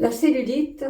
La cellulite,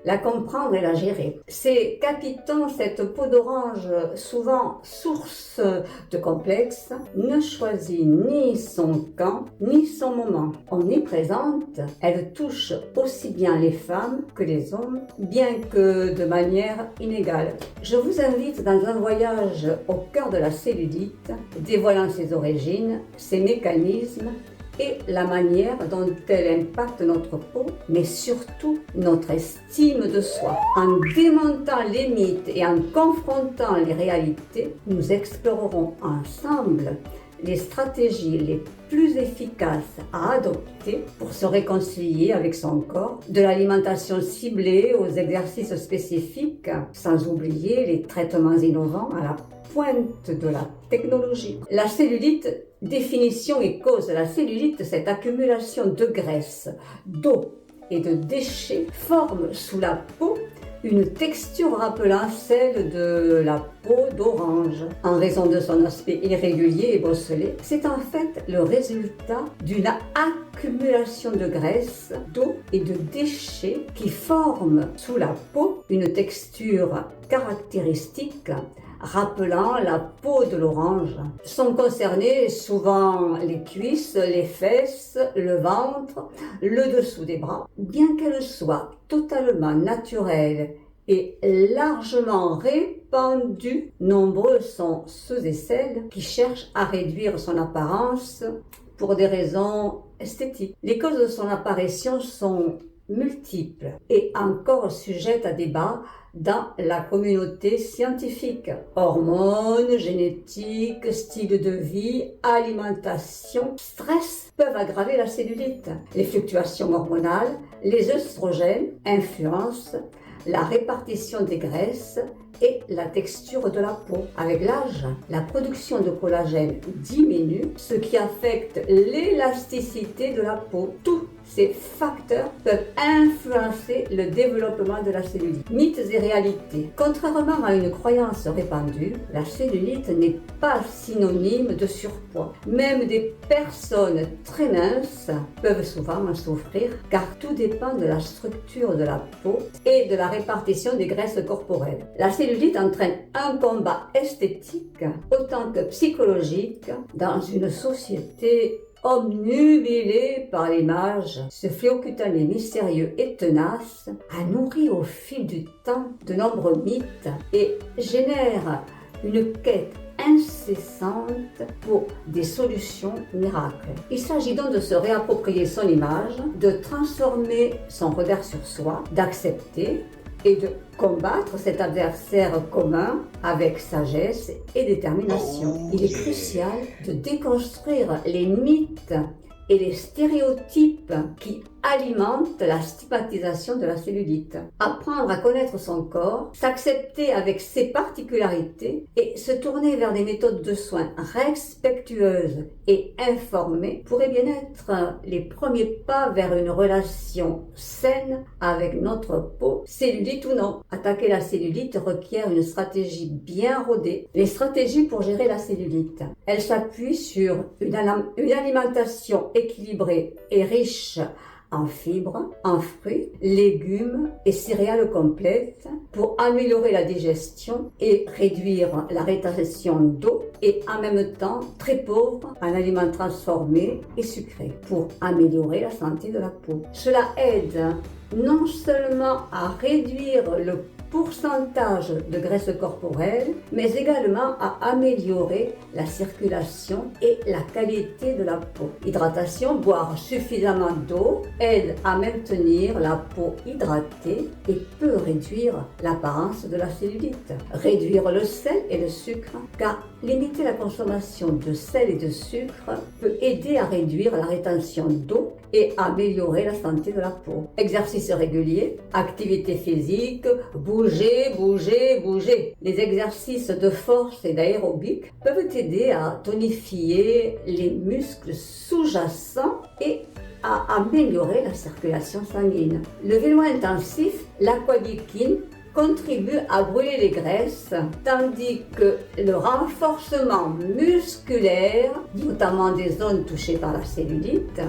la comprendre et la gérer. C'est qu'a-t-on cette peau d'orange, souvent source de complexes, ne choisit ni son camp, ni son moment. Omniprésente, elle touche aussi bien les femmes que les hommes, bien que de manière inégale. Je vous invite dans un voyage au cœur de la cellulite, dévoilant ses origines, ses mécanismes, et la manière dont elle impacte notre peau, mais surtout notre estime de soi. En démontant les mythes et en confrontant les réalités, nous explorerons ensemble les stratégies les plus efficaces à adopter pour se réconcilier avec son corps, de l'alimentation ciblée aux exercices spécifiques, sans oublier les traitements innovants à la pointe de la technologie. La cellulite, définition et cause de la cellulite, cette accumulation de graisse, d'eau et de déchets forme sous la peau une texture rappelant celle de la peau d'orange. En raison de son aspect irrégulier et bosselé, c'est en fait le résultat d'une accumulation de graisse, d'eau et de déchets qui forment sous la peau une texture caractéristique rappelant la peau de l'orange. Sont concernés souvent les cuisses, les fesses, le ventre, le dessous des bras. Bien qu'elle soit totalement naturelle et largement répandue, nombreux sont ceux et celles qui cherchent à réduire son apparence pour des raisons esthétiques. Les causes de son apparition sont multiples et encore sujettes à débat dans la communauté scientifique. Hormones, génétique, style de vie, alimentation, stress peuvent aggraver la cellulite. Les fluctuations hormonales, les œstrogènes influencent la répartition des graisses et la texture de la peau. Avec l'âge, la production de collagène diminue, ce qui affecte l'élasticité de la peau. Tous ces facteurs peuvent influencer le développement de la cellulite. Mythes et réalités. Contrairement à une croyance répandue, la cellulite n'est pas synonyme de surpoids. Même des personnes très minces peuvent souvent en souffrir, car tout dépend de la structure de la peau et de la répartition des graisses corporelles. La cellulite entraîne un combat esthétique autant que psychologique dans une société obnubilé par l'image. Ce fléau cutané mystérieux et tenace a nourri au fil du temps de nombreux mythes et génère une quête incessante pour des solutions miracles. Il s'agit donc de se réapproprier son image, de transformer son regard sur soi, d'accepter et de combattre cet adversaire commun avec sagesse et détermination. Il est crucial de déconstruire les mythes et les stéréotypes qui alimentent la stigmatisation de la cellulite. Apprendre à connaître son corps, s'accepter avec ses particularités et se tourner vers des méthodes de soins respectueuses et informées pourrait bien être les premiers pas vers une relation saine avec notre peau, cellulite ou non. Attaquer la cellulite requiert une stratégie bien rodée. Les stratégies pour gérer la cellulite. Elles s'appuient sur une alimentation équilibrée et riche en fibres, en fruits, légumes et céréales complètes pour améliorer la digestion et réduire la rétention d'eau et en même temps très pauvre en aliments transformés et sucrés pour améliorer la santé de la peau. Cela aide non seulement à réduire le pourcentage de graisse corporelle, mais également à améliorer la circulation et la qualité de la peau. Hydratation, boire suffisamment d'eau aide à maintenir la peau hydratée et peut réduire l'apparence de la cellulite. Réduire le sel et le sucre, car limiter la consommation de sel et de sucre peut aider à réduire la rétention d'eau et améliorer la santé de la peau. Exercice régulier, activité physique, bouger. Les exercices de force et d'aérobic peuvent aider à tonifier les muscles sous-jacents et à améliorer la circulation sanguine. Le vélo intensif, l'aquabikine, contribue à brûler les graisses, tandis que le renforcement musculaire, notamment des zones touchées par la cellulite,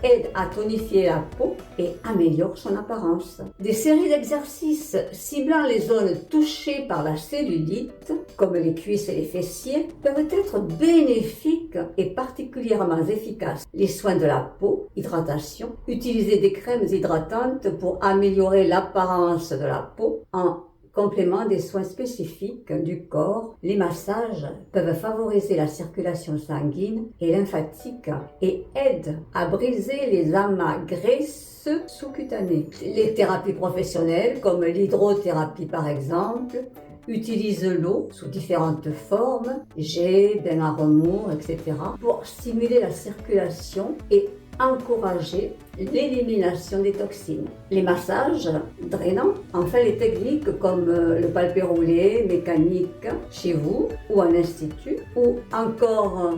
aide à tonifier la peau et améliore son apparence. Des séries d'exercices ciblant les zones touchées par la cellulite, comme les cuisses et les fessiers, peuvent être bénéfiques et particulièrement efficaces. Les soins de la peau, hydratation, utiliser des crèmes hydratantes pour améliorer l'apparence de la peau en complément des soins spécifiques du corps. Les massages peuvent favoriser la circulation sanguine et lymphatique et aident à briser les amas graisseux sous-cutanés. Les thérapies professionnelles, comme l'hydrothérapie par exemple, utilisent l'eau sous différentes formes, jet, bain à remous, etc., pour stimuler la circulation et encourager l'élimination des toxines. Les massages drainants, enfin les techniques comme le palpé roulé, mécanique chez vous ou en institut, ou encore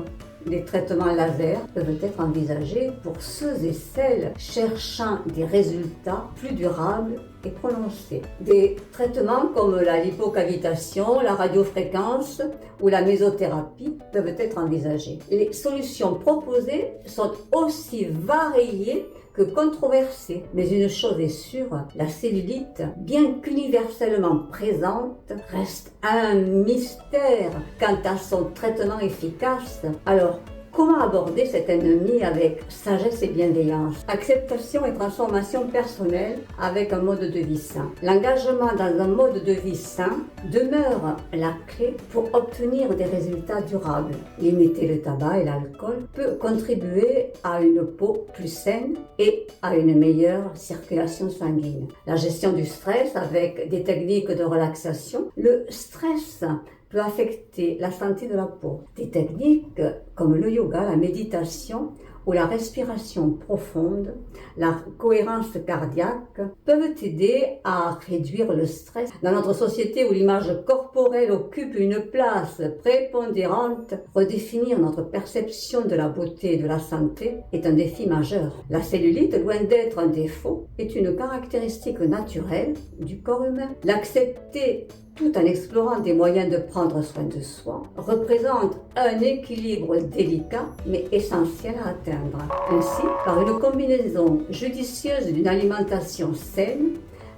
les traitements laser peuvent être envisagés pour ceux et celles cherchant des résultats plus durables et prononcés. Des traitements comme la lipocavitation, la radiofréquence ou la mésothérapie peuvent être envisagés. Les solutions proposées sont aussi variées que controversée. Mais une chose est sûre, la cellulite, bien qu'universellement présente, reste un mystère quant à son traitement efficace. Alors, comment aborder cet ennemi avec sagesse et bienveillance? Acceptation et transformation personnelle avec un mode de vie sain. L'engagement dans un mode de vie sain demeure la clé pour obtenir des résultats durables. Limiter le tabac et l'alcool peut contribuer à une peau plus saine et à une meilleure circulation sanguine. La gestion du stress avec des techniques de relaxation. Le stress peut affecter la santé de la peau. Des techniques comme le yoga, la méditation ou la respiration profonde, la cohérence cardiaque peuvent aider à réduire le stress. Dans notre société où l'image corporelle occupe une place prépondérante, redéfinir notre perception de la beauté et de la santé est un défi majeur. La cellulite, loin d'être un défaut, est une caractéristique naturelle du corps humain. L'accepter tout en explorant des moyens de prendre soin de soi, représente un équilibre délicat mais essentiel à atteindre. Ainsi, par une combinaison judicieuse d'une alimentation saine,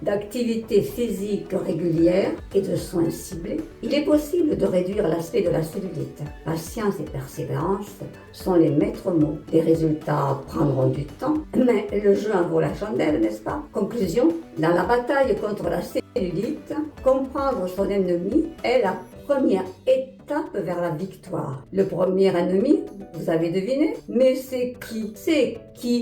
d'activités physiques régulières et de soins ciblés, il est possible de réduire l'aspect de la cellulite. Patience et persévérance sont les maîtres mots. Les résultats prendront du temps, mais le jeu en vaut la chandelle, n'est-ce pas? Conclusion, dans la bataille contre la cellulite, comprendre son ennemi est la première étape vers la victoire. Le premier ennemi, vous avez deviné, mais c'est qui?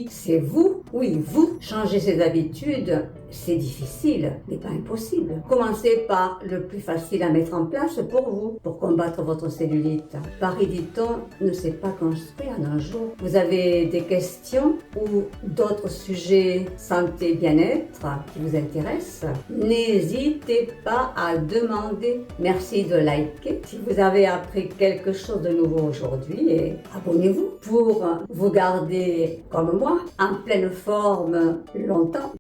C'est vous. Oui, vous. Changer ses habitudes, c'est difficile, mais pas impossible. Commencez par le plus facile à mettre en place pour vous, pour combattre votre cellulite. Paris, dit-on, ne s'est pas construit en un jour. Vous avez des questions ou d'autres sujets santé, bien-être qui vous intéressent? N'hésitez pas à demander. Merci de liker si vous avez appris quelque chose de nouveau aujourd'hui et abonnez-vous pour vous garder, comme moi, en pleine forme longtemps.